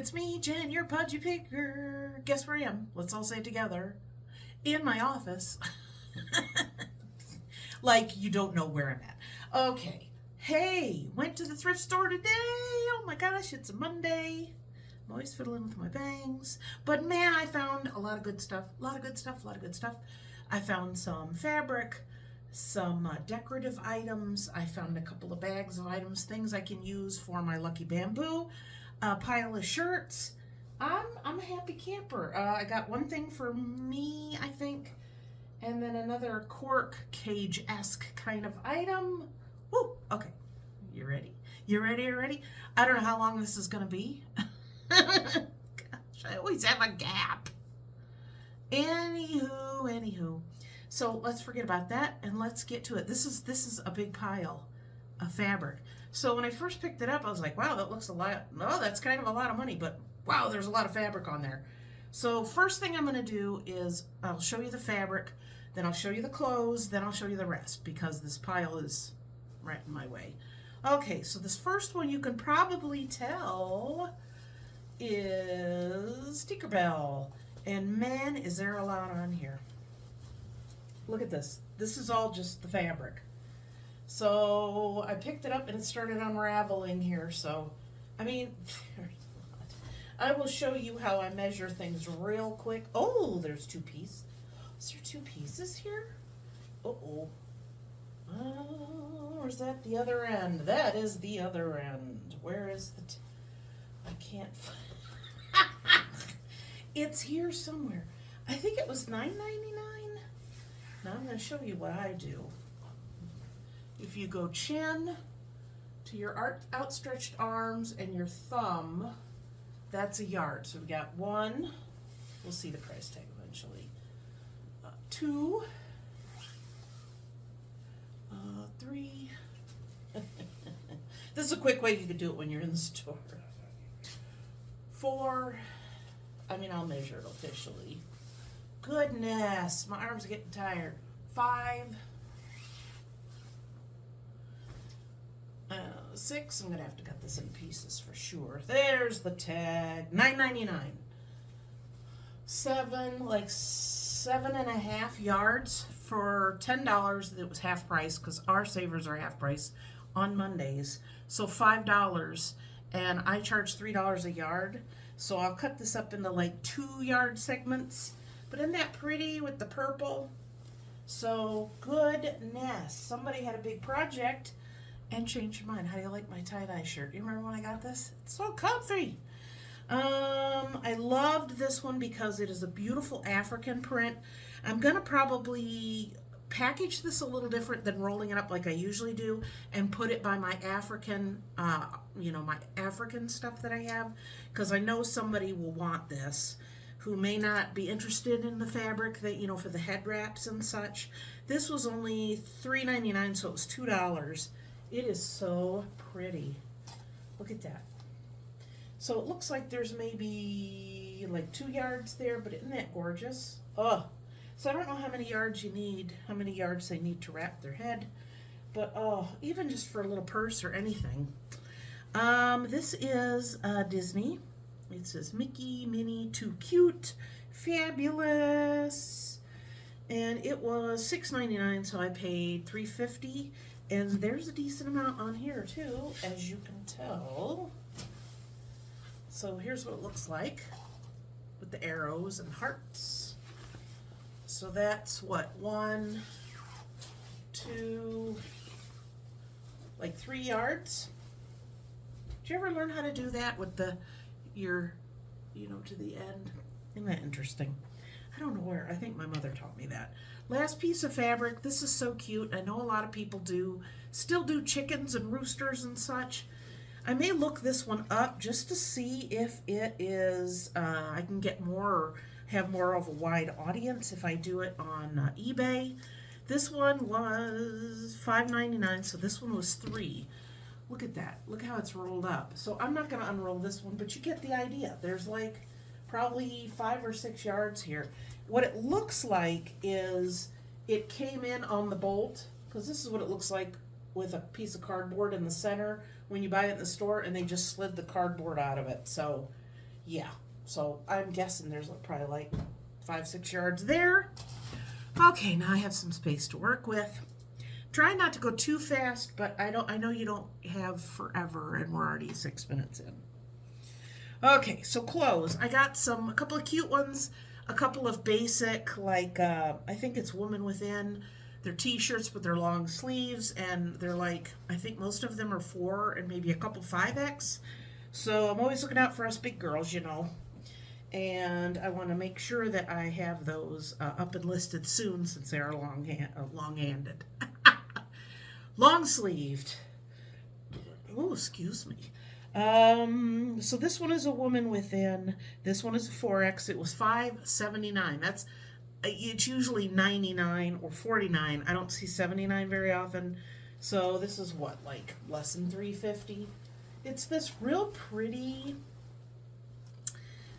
It's me, Jen, your pudgy picker. Guess where I am? Let's all say it together. In my office. Like you don't know where I'm at. Okay. Hey, went to the thrift store today. Oh my gosh, it's a Monday. I'm always fiddling with my bangs. But man, I found a lot of good stuff. A lot of good stuff. I found some fabric, some decorative items. I found a couple of bags of items, things I can use for my lucky bamboo. A pile of shirts. I'm a happy camper. I got one thing for me, I think, and then another cork cage-esque kind of item. Woo! Okay, you ready? You ready? I don't know how long this is gonna be. Gosh, I always have a gap. Anywho. So let's forget about that and let's get to it. This is a big pile of fabric. So when I first picked it up, I was like, wow, that looks a lot. No, that's kind of a lot of money, but wow, there's a lot of fabric on there. So first thing I'm going to do is I'll show you the fabric, then I'll show you the clothes, then I'll show you the rest because this pile is right in my way. Okay, so this first one you can probably tell is Tinkerbell. And man, is there a lot on here. Look at this. This is all just the fabric. So I picked it up and it started unraveling here. So, I mean, there's a lot. I will show you how I measure things real quick. Oh, there's two pieces. Is there two pieces here? Uh-oh. Oh, or is that the other end? That is the other end. Where is the... I can't find... It's here somewhere. I think it was $9.99. Now I'm going to show you what I do. If you go chin to your outstretched arms and your thumb, that's a yard. So we got 1, we'll see the price tag eventually, 2, 3, this is a quick way you could do it when you're in the store, 4, I mean I'll measure it officially, goodness, my arms are getting tired, 5, 6, I'm gonna have to cut this in pieces for sure. There's the tag, $9.99. 7, like 7.5 yards for $10. It was half price because our savers are half price on Mondays. So $5, and I charge $3 a yard. So I'll cut this up into like 2-yard segments. But isn't that pretty with the purple? So goodness, somebody had a big project and changed your mind. How do you like my tie-dye shirt? You remember when I got this? It's so comfy. I loved this one because it is a beautiful African print. I'm gonna probably package this a little different than rolling it up like I usually do and put it by my African, my African stuff that I have, because I know somebody will want this who may not be interested in the fabric that, for the head wraps and such. This was only $3.99, so it was $2. It is so pretty. Look at that. So it looks like there's maybe like 2 yards there, but isn't that gorgeous? Oh, so I don't know how many yards you need, how many yards they need to wrap their head, but oh, even just for a little purse or anything. This is Disney. It says Mickey, Minnie, too cute, fabulous. And it was $6.99, so I paid $3.50. And there's a decent amount on here too, as you can tell. So here's what it looks like with the arrows and hearts. So that's what, 1, 2, like 3 yards. Did you ever learn how to do that with your to the end? Isn't that interesting? I don't know where. I think my mother taught me that. Last piece of fabric. This is so cute. I know a lot of people still do chickens and roosters and such. I may look this one up just to see if it is, I can get more or have more of a wide audience if I do it on eBay. This one was $5.99, so this one was $3. Look at that. Look how it's rolled up. So I'm not going to unroll this one, but you get the idea. There's like probably 5 or 6 yards here. What it looks like is it came in on the bolt, because this is what it looks like with a piece of cardboard in the center when you buy it in the store, and they just slid the cardboard out of it. So Yeah, so I'm guessing there's probably like 5-6 yards there. Okay, now I have some space to work with. Try not to go too fast, but I know you don't have forever, and we're already 6 minutes in. Okay, so clothes. I got a couple of cute ones, a couple of basic, like I think it's Woman Within. They're t-shirts, but they're long sleeves, and they're like, I think most of them are 4 and maybe a couple 5X. So I'm always looking out for us big girls, you know. And I want to make sure that I have those up and listed soon, since they are long-handed. Long-sleeved. Oh, excuse me. So this one is a Woman Within. This one is a 4X. It was $5.79. It's usually $99 or $49. I don't see $79 very often. So this is what, like less than $3.50. It's this real pretty,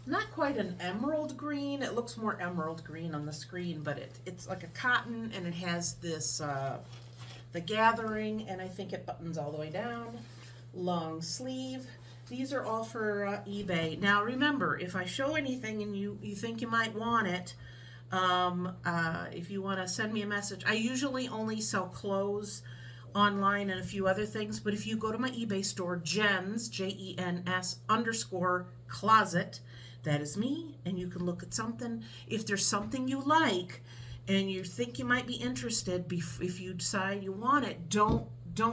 not quite an emerald green. It looks more emerald green on the screen, but it's like a cotton, and it has this the gathering, and I think it buttons all the way down. Long sleeve. These are all for eBay. Now remember, if I show anything and you think you might want it, if you want to send me a message, I usually only sell clothes online and a few other things, but if you go to my eBay store, Jens, Jens _closet, that is me, and you can look at something. If there's something you like and you think you might be interested, if you decide you want it, don't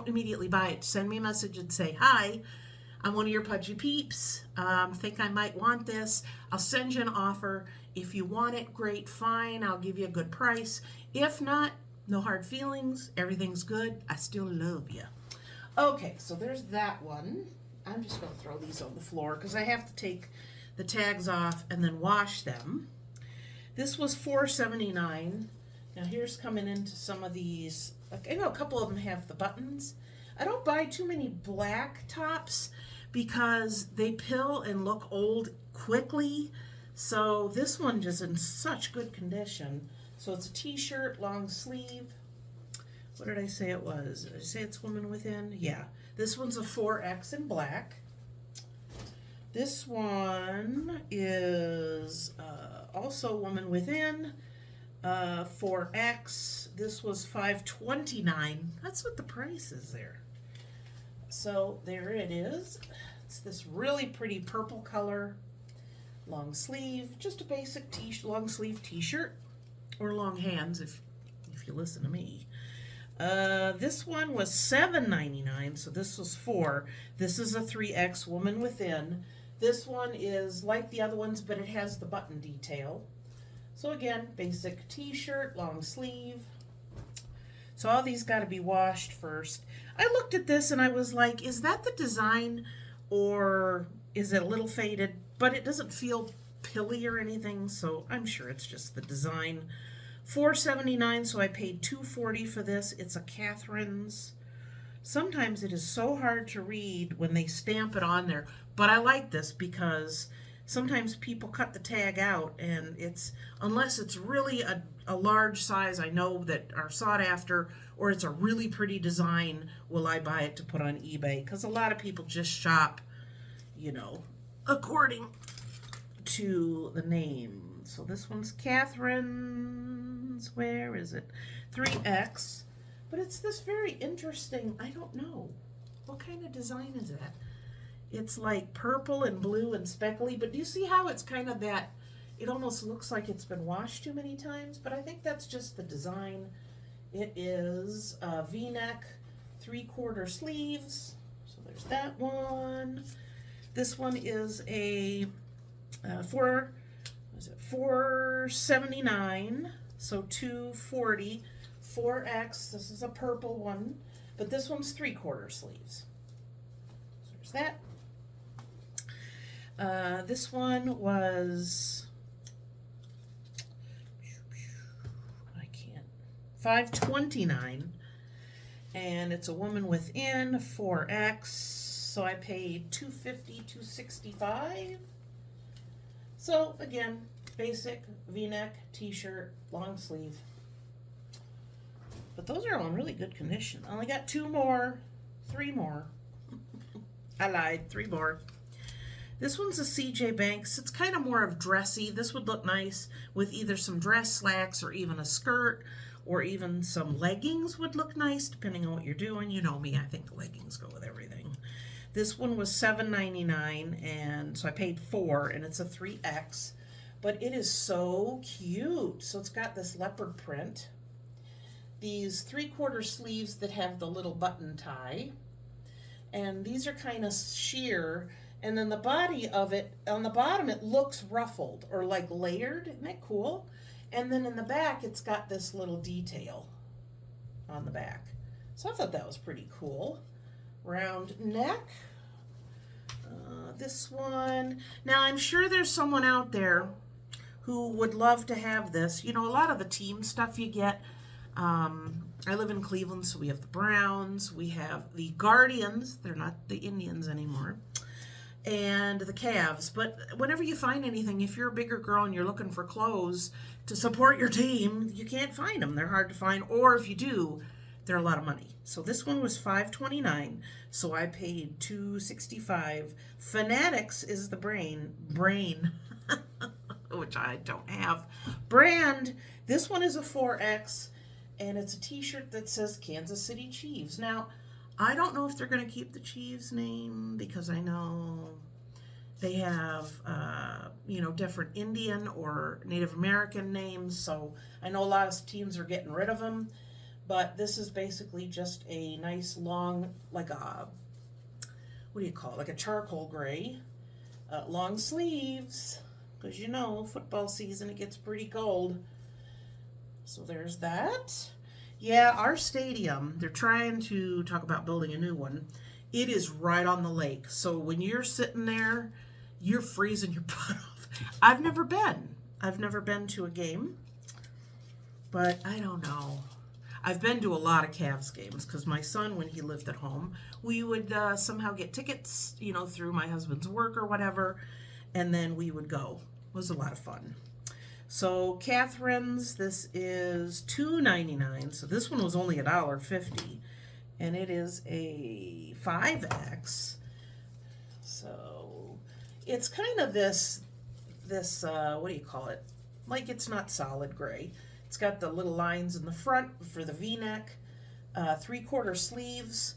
immediately buy it. Send me a message and say, hi, I'm one of your pudgy peeps. Think I might want this. I'll send you an offer. If you want it, great, fine. I'll give you a good price. If not, no hard feelings. Everything's good. I still love you. Okay, so there's that one. I'm just going to throw these on the floor because I have to take the tags off and then wash them. This was $4.79. Now here's coming into some of these. Like, I know a couple of them have the buttons. I don't buy too many black tops because they pill and look old quickly. So this one is in such good condition. So it's a t-shirt, long sleeve. What did I say it was? Did I say it's Woman Within? Yeah. This one's a 4X in black. This one is also Woman Within. 4X. This was $5.29. That's what the price is there. So there it is. It's this really pretty purple color, long sleeve, just a basic long sleeve t-shirt, or long hands if you listen to me. This one was $7.99, so this was 4. This is a 3X Woman Within. This one is like the other ones, but it has the button detail. So again, basic t-shirt, long sleeve. So all these got to be washed first. I looked at this and I was like, is that the design or is it a little faded? But it doesn't feel pilly or anything, so I'm sure it's just the design. $4.79, so I paid $2.40 for this. It's a Catherine's. Sometimes it is so hard to read when they stamp it on there, but I like this because sometimes people cut the tag out, and unless it's really a large size I know that are sought after, or it's a really pretty design, will I buy it to put on eBay, because a lot of people just shop, you know, according to the name. So this one's Catherine's, where is it? 3X, but it's this very interesting, I don't know, what kind of design is that? It's like purple and blue and speckly, but do you see how it's kind of that, it almost looks like it's been washed too many times, but I think that's just the design. It is a V-neck, 3/4 sleeves, so there's that one. This one is a $4.79, so $2.40, 4X. This is a purple one, but this one's 3/4 sleeves. So there's that. This one was, $5.29, and it's a Woman Within, 4X, so I paid $2.50, $2.65. So again, basic V-neck, t-shirt, long sleeve. But those are all in really good condition. I only got 3 more. I lied, 3 more. This one's a CJ Banks. It's kind of more of dressy. This would look nice with either some dress slacks or even a skirt, or even some leggings would look nice depending on what you're doing. You know me, I think the leggings go with everything. This one was $7.99, and so I paid $4, and it's a 3X. But it is so cute. So it's got this leopard print, these 3/4 sleeves that have the little button tie, and these are kind of sheer, and then the body of it, on the bottom, it looks ruffled or like layered. Isn't that cool? And then in the back, it's got this little detail on the back. So I thought that was pretty cool. Round neck. This one. Now, I'm sure there's someone out there who would love to have this. You know, a lot of the team stuff you get. I live in Cleveland, so we have the Browns. We have the Guardians. They're not the Indians anymore. And the Cavs. But whenever you find anything, if you're a bigger girl and you're looking for clothes to support your team, you can't find them. They're hard to find. Or if you do, they're a lot of money. So this one was $5.29, so I paid $2.65. Fanatics is the brain, which I don't have. Brand, this one is a 4X, and it's a t-shirt that says Kansas City Chiefs. Now, I don't know if they're going to keep the Chiefs name, because I know they have, you know, different Indian or Native American names, so I know a lot of teams are getting rid of them. But this is basically just a nice long, like a, what do you call it? Like a charcoal gray. Long sleeves, because you know, football season, it gets pretty cold. So there's that. Yeah, our stadium, they're trying to talk about building a new one. It is right on the lake. So when you're sitting there, you're freezing your butt off. I've never been to a game, but I don't know. I've been to a lot of Cavs games because my son, when he lived at home, we would somehow get tickets, you know, through my husband's work or whatever, and then we would go. It was a lot of fun. So Catherine's, this is $2.99. So this one was only $1.50, and it is a 5X. So it's kind of this what do you call it? Like, it's not solid gray. It's got the little lines in the front for the V-neck, 3/4 sleeves,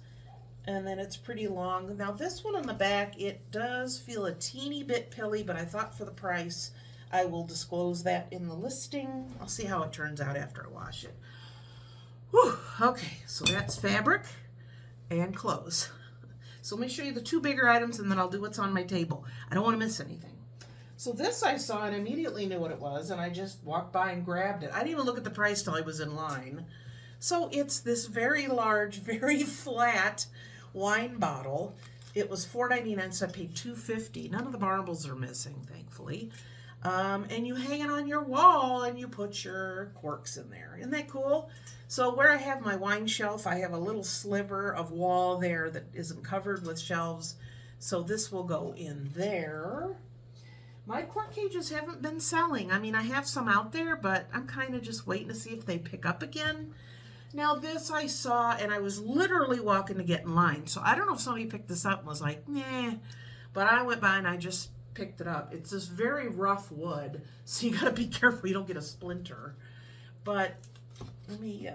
and then it's pretty long. Now this one on the back, it does feel a teeny bit pilly, but I thought for the price, I will disclose that in the listing. I'll see how it turns out after I wash it. Whew, okay, so that's fabric and clothes. So let me show you the two bigger items, and then I'll do what's on my table. I don't want to miss anything. So this I saw and immediately knew what it was, and I just walked by and grabbed it. I didn't even look at the price till I was in line. So it's this very large, very flat wine bottle. It was $4.99, so I paid $2.50. None of the marbles are missing, thankfully. And you hang it on your wall and you put your corks in there. Isn't that cool? So where I have my wine shelf, I have a little sliver of wall there that isn't covered with shelves. So this will go in there. My cork cages haven't been selling. I mean, I have some out there, but I'm kind of just waiting to see if they pick up again. Now this I saw, and I was literally walking to get in line. So I don't know if somebody picked this up and was like, nah. But I went by and I just picked it up. It's this very rough wood, so you got to be careful you don't get a splinter. But let me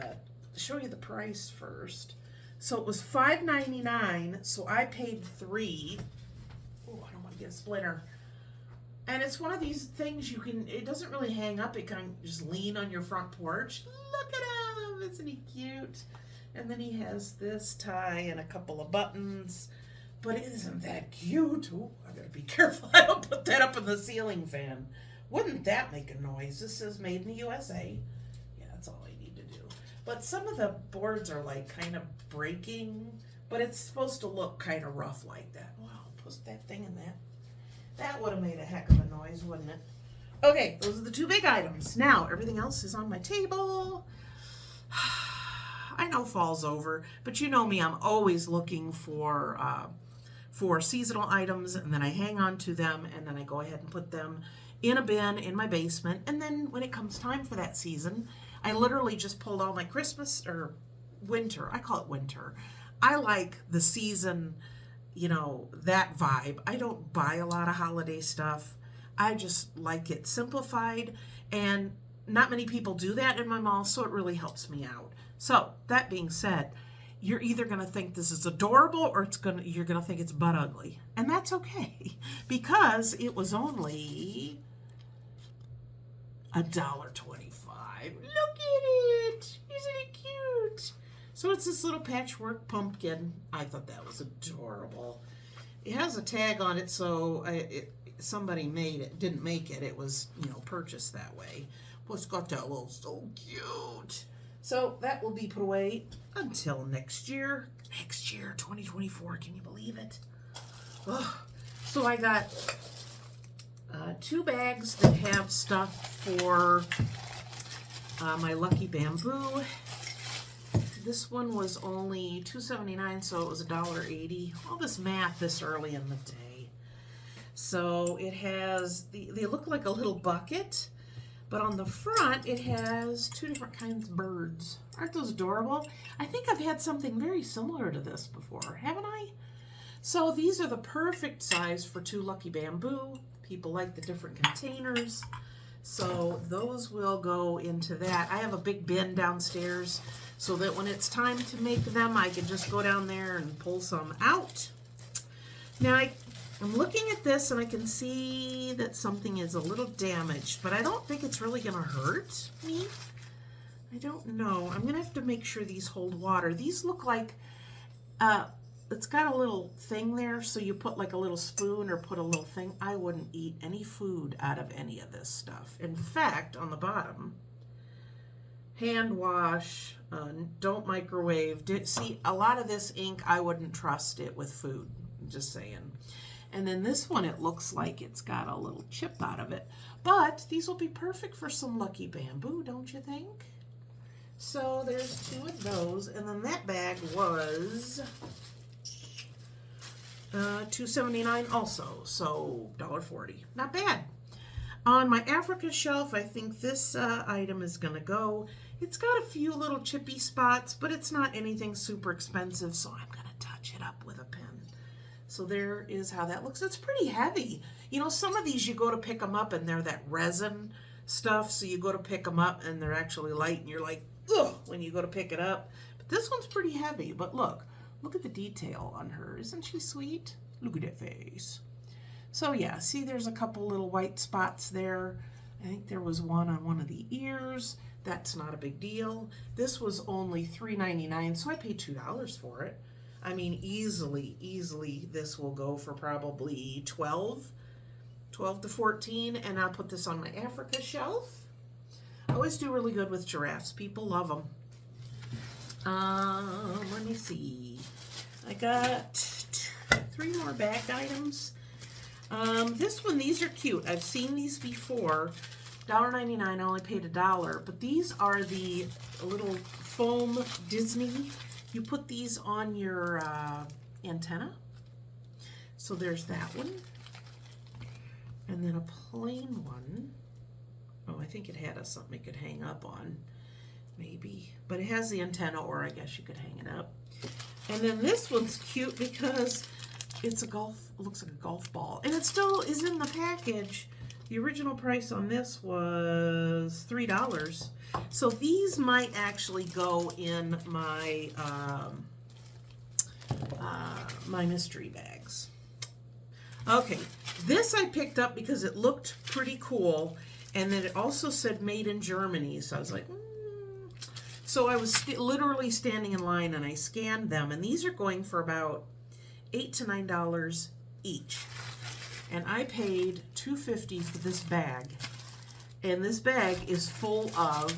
show you the price first. So it was $5.99, so I paid $3. Oh, I don't want to get a splinter. And it's one of these things you can, it doesn't really hang up, it can just lean on your front porch. Look at him, isn't he cute? And then he has this tie and a couple of buttons. But isn't that cute? Ooh, I gotta be careful I don't put that up in the ceiling fan. Wouldn't that make a noise? This says made in the USA. Yeah, that's all I need to do. But some of the boards are like kind of breaking, but it's supposed to look kind of rough like that. Wow, put that thing in that. That would have made a heck of a noise, wouldn't it? Okay, those are the two big items. Now, everything else is on my table. I know fall's over, but you know me, I'm always looking for seasonal items, and then I hang on to them, and then I go ahead and put them in a bin in my basement. And then when it comes time for that season, I literally just pulled all my Christmas or winter. I call it winter. I like the season, you know, that vibe. I don't buy a lot of holiday stuff. I just like it simplified, and not many people do that in my mall, so it really helps me out. So that being said, you're either going to think this is adorable or you're going to think it's butt ugly. And that's okay, because it was only $1.25. Look at it. Isn't it cute? So it's this little patchwork pumpkin. I thought that was adorable. It has a tag on it, so somebody made it, didn't make it. It was, you know, purchased that way. Well, it's got that little, so cute. So that will be put away until next year. Next year, 2024. Can you believe it? Oh. So I got 2 bags that have stuff for my Lucky Bamboo. This one was only $2.79, so it was $1.80. All this math this early in the day. So it has, they look like a little bucket, but on the front it has 2 different kinds of birds. Aren't those adorable? I think I've had something very similar to this before, haven't I? So these are the perfect size for 2 Lucky Bamboo. People like the different containers. So those will go into that. I have a big bin downstairs so that when it's time to make them, I can just go down there and pull some out. Now I'm looking at this and I can see that something is a little damaged, but I don't think it's really gonna hurt me. I don't know. I'm gonna have to make sure these hold water. These look like, it's got a little thing there, so you put like a little spoon or put a little thing. I wouldn't eat any food out of any of this stuff. In fact, on the bottom, hand wash, don't microwave. See, a lot of this ink, I wouldn't trust it with food, I'm just saying. And then this one, it looks like it's got a little chip out of it. But these will be perfect for some Lucky Bamboo, don't you think? So there's 2 of those. And then that bag was $2.79 also, so $1.40. Not bad. On my Africa shelf, I think this item is going to go. It's got a few little chippy spots, but it's not anything super expensive, so I'm going to touch it up with a pen. So there is how that looks. It's pretty heavy. You know, some of these you go to pick them up and they're that resin stuff, so you go to pick them up and they're actually light and you're like, ugh, when you go to pick it up. But this one's pretty heavy, but look at the detail on her. Isn't she sweet? Look at that face. So yeah, see there's a couple little white spots there. I think there was one on one of the ears. That's not a big deal. This was only $3.99, so I paid $2 for it. I mean, easily this will go for probably 12 to 14, and I'll put this on my Africa shelf. I always do really good with giraffes. People love them. Let me see. I got 3 more bag items. This one, these are cute. I've seen these before. $1.99, I only paid $1, but these are the little foam Disney. You put these on your antenna. So there's that one. And then a plain one. Oh, I think it had something it could hang up on. Maybe. But it has the antenna, or I guess you could hang it up. And then this one's cute because it's it looks like a golf ball. And it still is in the package. The original price on this was $3. So these might actually go in my my mystery bags. Okay, this I picked up because it looked pretty cool, and then it also said made in Germany. So I was like, So I was literally standing in line and I scanned them, and these are going for about $8 to $9 each. And I paid $2.50 for this bag. And this bag is full of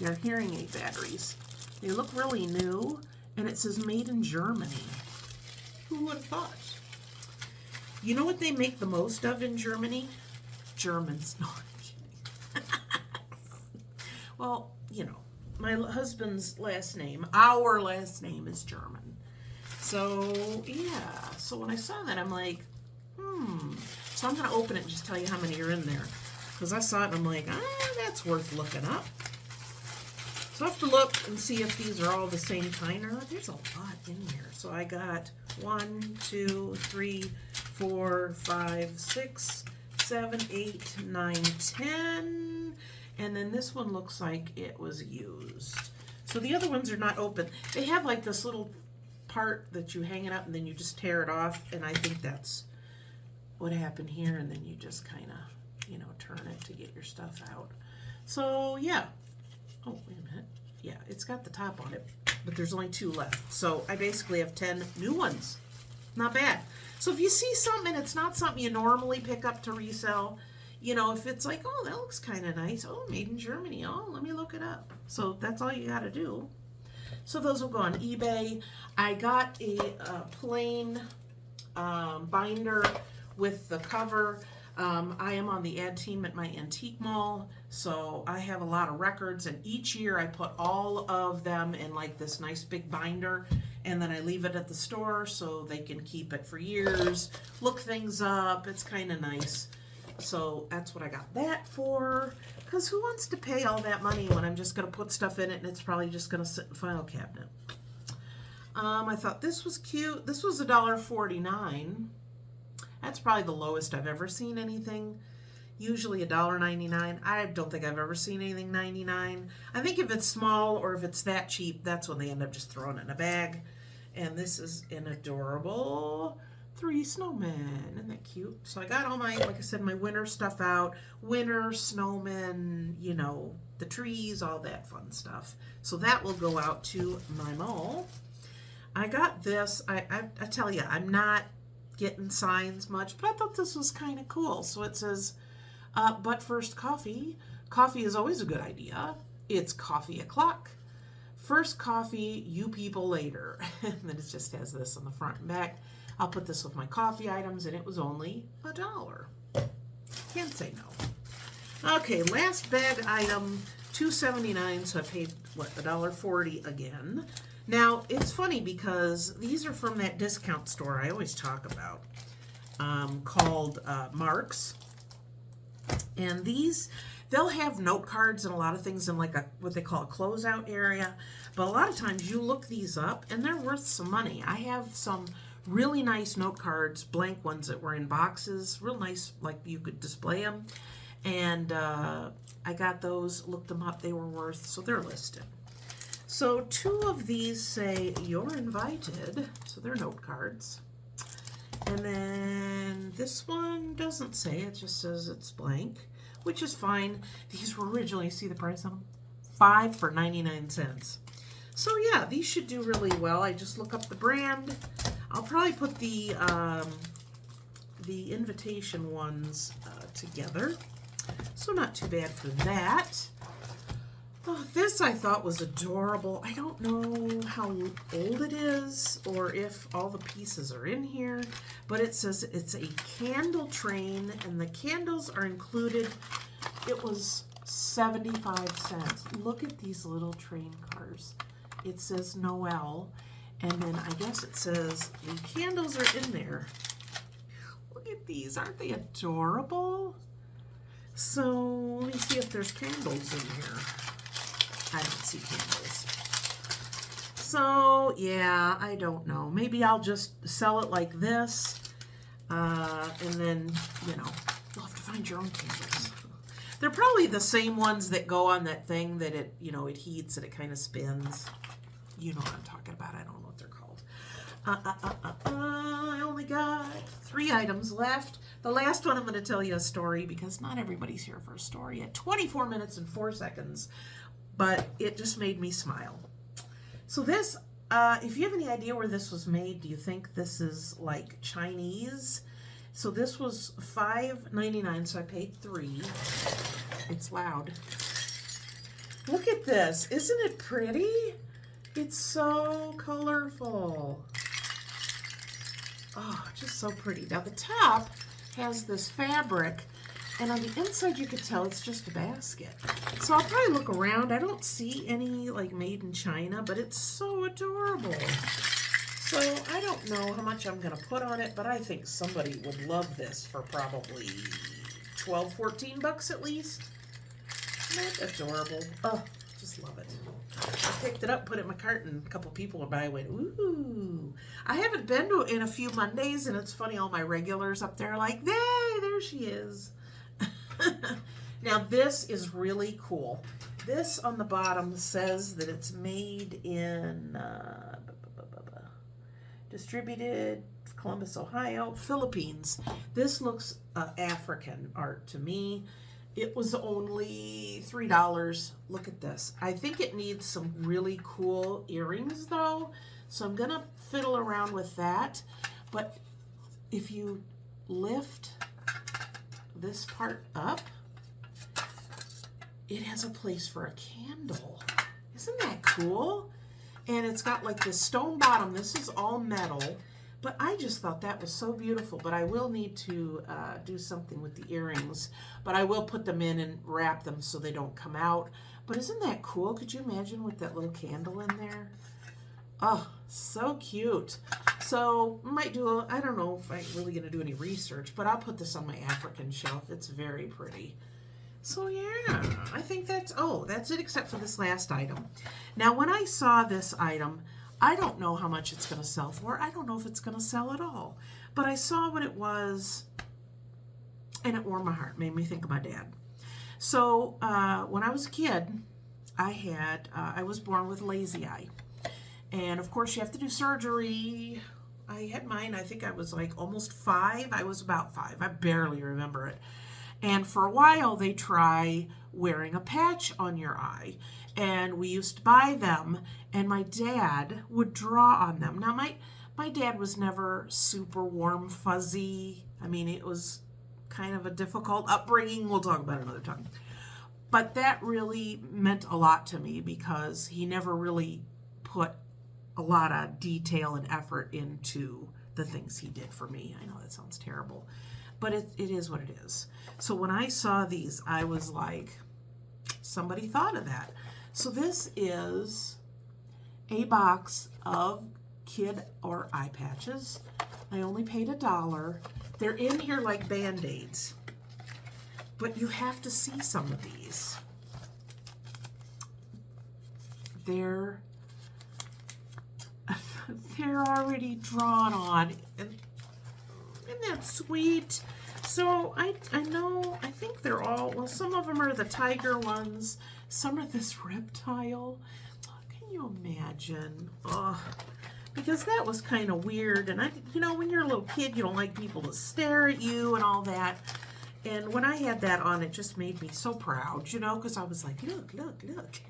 their hearing aid batteries. They look really new, and it says made in Germany. Who would have thought? You know what they make the most of in Germany? Germans. No, I'm kidding. Well, you know, my husband's last name, our last name is German. So, yeah. So when I saw that, I'm like, So I'm going to open it and just tell you how many are in there. Because I saw it and I'm like, that's worth looking up. So I have to look and see if these are all the same kind or not. There's a lot in here. So I got 1, 2, 3, 4, 5, 6, 7, 8, 9, 10. And then this one looks like it was used. So the other ones are not open. They have like this little part that you hang it up and then you just tear it off. And I think that's what happened here. And then you just kind of, you know, turn it to get your stuff out. So yeah. Oh, wait a minute. Yeah, it's got the top on it, but there's only 2 left. So I basically have 10 new ones. Not bad. So if you see something and it's not something you normally pick up to resell, you know, if it's like, oh, that looks kind of nice. Oh, made in Germany. Oh, let me look it up. So that's all you got to do. So those will go on eBay. I got a plain binder with the cover. I am on the ad team at my antique mall, so I have a lot of records, and each year I put all of them in like this nice big binder, and then I leave it at the store so they can keep it for years, look things up. It's kind of nice. So that's what I got that for, because who wants to pay all that money when I'm just going to put stuff in it and it's probably just going to sit in the file cabinet. I thought this was cute. This was $1.49. That's probably the lowest I've ever seen anything. Usually $1.99. I don't think I've ever seen anything 99. I think if it's small or if it's that cheap, that's when they end up just throwing it in a bag. And this is an adorable 3 snowmen. Isn't that cute? So I got all my, like I said, my winter stuff out. Winter, snowmen, you know, the trees, all that fun stuff. So that will go out to my mall. I got this. I tell you, I'm not getting signs much, but I thought this was kind of cool. So it says, but first coffee. Coffee is always a good idea. It's coffee o'clock. First coffee, you people later. And then it just has this on the front and back. I'll put this with my coffee items, and it was only $1. Can't say no. Okay, last bag item, $2.79, so I paid, what, $1.40 again. Now, it's funny because these are from that discount store I always talk about, called Marks. And these, they'll have note cards and a lot of things in like a what they call a closeout area. But a lot of times you look these up and they're worth some money. I have some really nice note cards, blank ones that were in boxes, real nice, like you could display them. And I got those, looked them up, they were worth, so they're listed. So 2 of these say you're invited, so they're note cards. And then this one doesn't say, it just says it's blank, which is fine. These were originally, see the price on them? 5 for 99 cents. So yeah, these should do really well. I just look up the brand. I'll probably put the invitation ones together. So not too bad for that. Oh, this I thought was adorable. I don't know how old it is or if all the pieces are in here, but it says it's a candle train and the candles are included. It was 75 cents. Look at these little train cars. It says Noel, and then I guess it says the candles are in there. Look at these. Aren't they adorable? So let me see if there's candles in here. I don't see candles. So, yeah, I don't know. Maybe I'll just sell it like this. And then, you know, you'll have to find your own candles. They're probably the same ones that go on that thing that it, you know, it heats and it kind of spins. You know what I'm talking about. I don't know what they're called. I only got 3 items left. The last one I'm going to tell you a story because not everybody's here for a story at 24 minutes and 4 seconds. But it just made me smile. So this, if you have any idea where this was made, do you think this is like Chinese? So this was $5.99, so I paid $3. It's loud. Look at this. Isn't it pretty? It's so colorful. Oh, just so pretty. Now the top has this fabric, and on the inside you could tell it's just a basket. So I'll probably look around. I don't see any like made in China, but it's so adorable. So I don't know how much I'm gonna put on it, but I think somebody would love this for probably 12, 14 bucks at least. Isn't that adorable? Oh, just love it. I picked it up, put it in my cart, and a couple people were by and went, ooh. I haven't been to in a few Mondays, and it's funny, all my regulars up there are like, hey, there she is. Now, this is really cool. This on the bottom says that it's made in, distributed Columbus, Ohio, Philippines. This looks African art to me. It was only $3. Look at this. I think it needs some really cool earrings though, so I'm gonna fiddle around with that. But if you lift this part up, it has a place for a candle. Isn't that cool? And it's got like this stone bottom. This is all metal, but I just thought that was so beautiful. But I will need to do something with the earrings, but I will put them in and wrap them so they don't come out. But isn't that cool? Could you imagine with that little candle in there? Oh, so cute. So might do I don't know if I'm really gonna do any research, but I'll put this on my African shelf. It's very pretty. So yeah, I think that's it except for this last item. Now when I saw this item, I don't know how much it's going to sell for. I don't know if it's going to sell at all. But I saw what it was, and it warmed my heart, made me think of my dad. So when I was a kid, I was born with lazy eye. And of course you have to do surgery. I had mine, I think I was like almost 5. I was about 5. I barely remember it. And for a while, they try wearing a patch on your eye. And we used to buy them, and my dad would draw on them. Now, my dad was never super warm, fuzzy. I mean, it was kind of a difficult upbringing. We'll talk about it another time. But that really meant a lot to me because he never really put a lot of detail and effort into the things he did for me. I know that sounds terrible, but it is what it is. So when I saw these, I was like, somebody thought of that. So this is a box of kid or eye patches. I only paid $1. They're in here like Band-Aids, but you have to see some of these. They're already drawn on. And isn't that sweet? So I think they're all, well, some of them are the tiger ones. Some are this reptile. Can you imagine? Oh, because that was kind of weird. And when you're a little kid, you don't like people to stare at you and all that. And when I had that on, it just made me so proud, because I was like, look, look, look.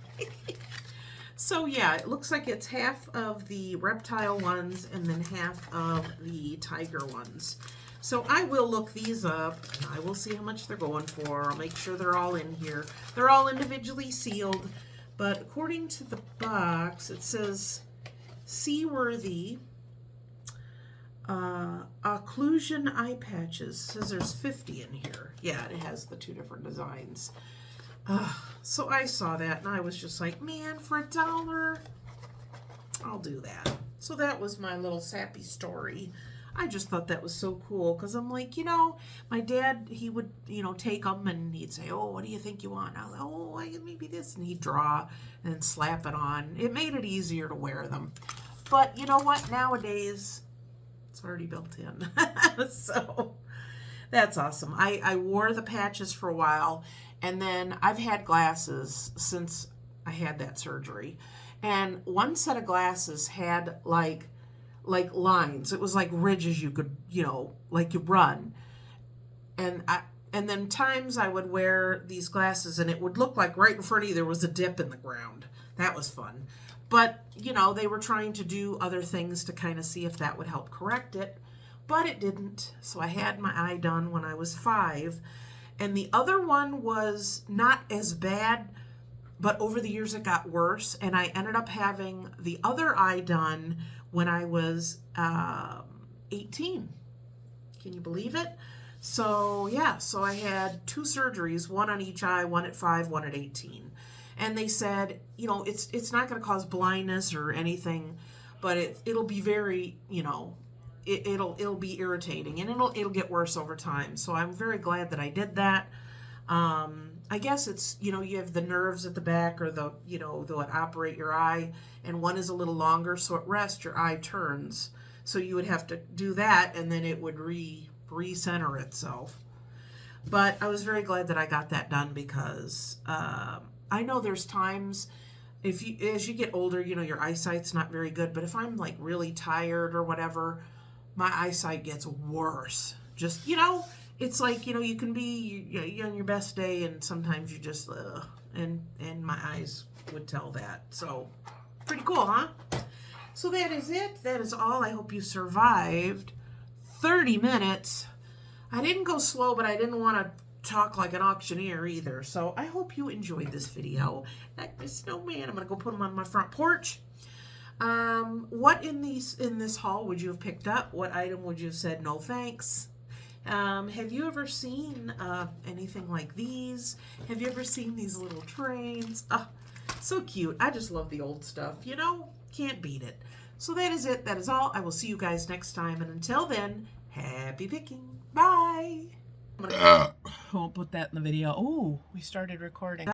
So yeah, it looks like it's half of the reptile ones and then half of the tiger ones. So I will look these up, and I will see how much they're going for. I'll make sure they're all in here. They're all individually sealed, but according to the box, it says seaworthy occlusion eye patches. It says there's 50 in here. Yeah, it has the 2 different designs. So I saw that, and I was just like, man, for $1, I'll do that. So that was my little sappy story. I just thought that was so cool because I'm like, my dad, he would, take them and he'd say, oh, what do you think you want? I was like, oh, maybe this. And he'd draw and then slap it on. It made it easier to wear them. But you know what? Nowadays, it's already built in. So that's awesome. I wore the patches for a while, and then I've had glasses since I had that surgery. And one set of glasses had like lines. It was like ridges you could, like you run. And then times I would wear these glasses and it would look like right in front of you there was a dip in the ground. That was fun. But, they were trying to do other things to kind of see if that would help correct it, but it didn't. So I had my eye done when I was 5. And the other one was not as bad, but over the years it got worse. And I ended up having the other eye done when I was 18. Can you believe it? So yeah, so I had 2 surgeries, one on each eye, one at 5, one at 18. And they said, it's not going to cause blindness or anything, but it'll be very, it'll be irritating, and it'll get worse over time. So I'm very glad that I did that. I guess it's, you know, you have the nerves at the back, or the, you know, that operate your eye, and one is a little longer, so at rest your eye turns. So you would have to do that, and then it would recenter itself. But I was very glad that I got that done, because I know there's times, as you get older, you know, your eyesight's not very good. But if I'm like really tired or whatever, my eyesight gets worse. Just, you know, it's like, you know, you can be on your best day, and sometimes you just, and my eyes would tell that. So pretty cool, huh? So that is it. That is all. I hope you survived 30 minutes. I didn't go slow, but I didn't want to talk like an auctioneer either. So I hope you enjoyed this video. Like the snowman, I'm going to go put them on my front porch. What in this haul would you have picked up? What item would you have said no thanks? Have you ever seen anything like these? Have you ever seen these little trains? Oh, so cute. I just love the old stuff, you know? Can't beat it. So that is it. That is all. I will see you guys next time. And until then, happy picking. Bye. I won't put that in the video. Oh, we started recording.